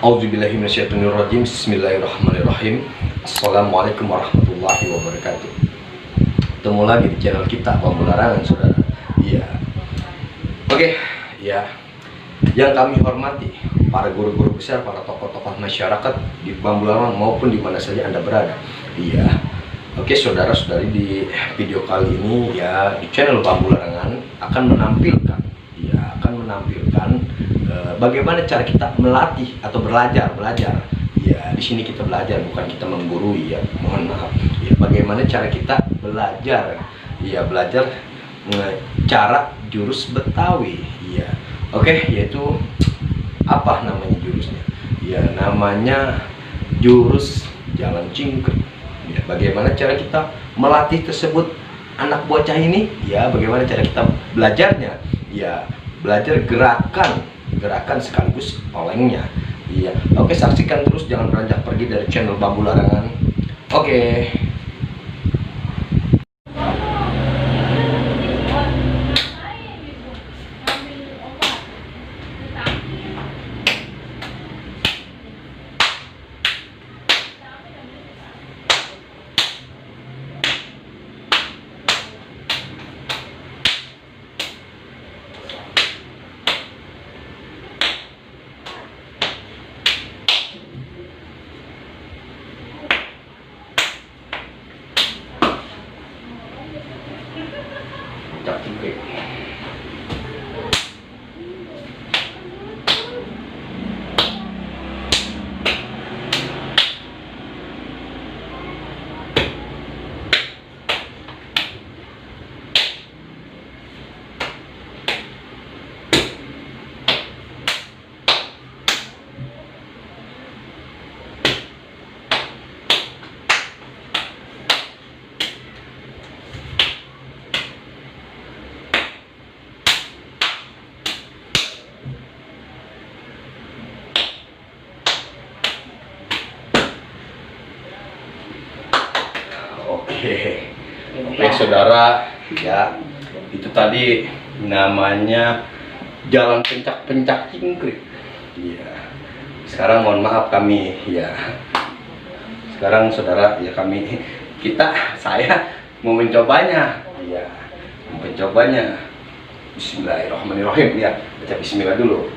Auzubillahiminasyaitonirrajim. Bismillahirrahmanirrahim. Assalamualaikum warahmatullahi wabarakatuh. Ketemu lagi di channel kita Bambu Larangan, saudara. Iya. Oke, ya. Yang kami hormati para guru-guru besar, para tokoh-tokoh masyarakat di Bambu Larangan maupun di mana saja Anda berada. Iya. Oke, saudara-saudari, di video kali ini ya di channel Bambu Larangan akan menampilkan bagaimana cara kita melatih atau belajar. Ya, di sini kita belajar, bukan kita menggurui ya. Mohon maaf. Ya, bagaimana cara kita belajar? Ya, belajar cara jurus Betawi. Ya. Oke, yaitu apa namanya jurusnya? Ya, namanya jurus jalan cingkruk. Ya, bagaimana cara kita melatih tersebut anak bocah ini? Ya, bagaimana cara kita belajarnya? Ya, belajar gerakan sekaligus olengnya. Iya. Oke, saksikan terus, jangan beranjak pergi dari channel Bambu Larangan. Oke. Oke. Oke, saudara, ya itu tadi namanya jalan pencak-pencak cingkrik. Ya, sekarang mohon maaf kami, ya. Sekarang saudara, ya saya mau mencobanya, ya, mencobanya. Bismillahirrahmanirrahim, ya, baca Bismillah dulu.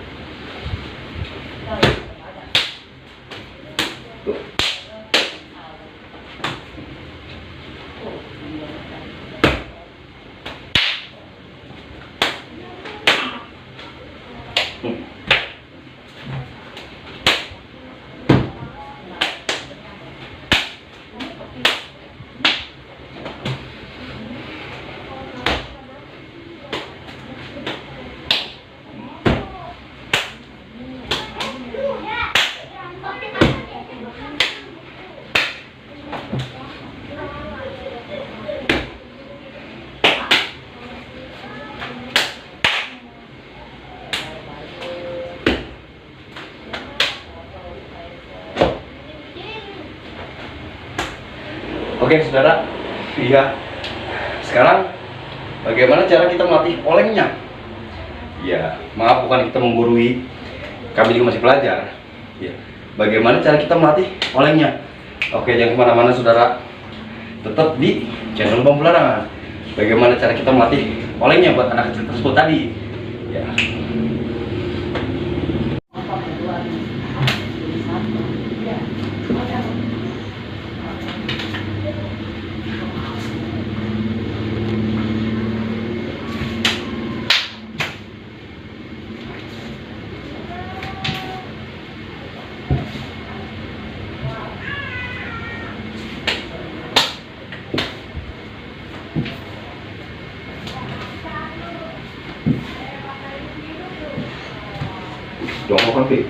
Oke, saudara, iya. Sekarang bagaimana cara kita melatih olengnya? Ya, maaf, bukan kita menggurui, kami juga masih pelajar. Ya, bagaimana cara kita melatih olengnya? Oke, jangan kemana-mana, saudara. Tetap di channel Bambu Larangan. Bagaimana cara kita melatih olengnya buat anak kecil tersebut tadi? Ya. Jangan konflik.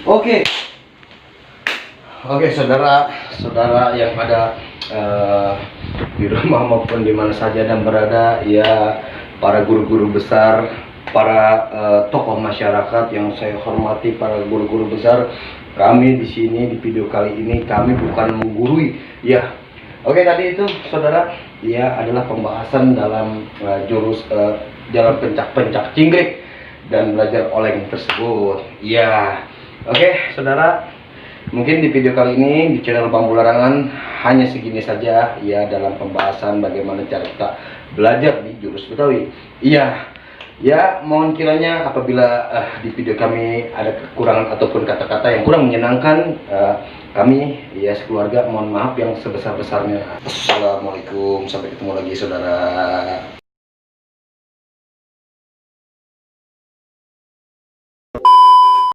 Oke. Oke, saudara-saudara yang ada di rumah maupun di mana saja dan berada, ya, para guru-guru besar, para tokoh masyarakat yang saya hormati, para guru-guru besar, kami di sini di video kali ini kami bukan menggurui, ya. Oke, tadi itu saudara, ya, adalah pembahasan dalam jalan pencak-pencak cingkrik dan belajar oleng tersebut, ya. Oke, saudara. Mungkin di video kali ini di channel Bambu Larangan hanya segini saja, ya, dalam pembahasan bagaimana cara kita belajar di jurus Betawi. Iya, ya, mohon kiranya apabila di video kami ada kekurangan ataupun kata-kata yang kurang menyenangkan, kami, ya, sekeluarga mohon maaf yang sebesar-besarnya. Assalamualaikum, sampai ketemu lagi saudara.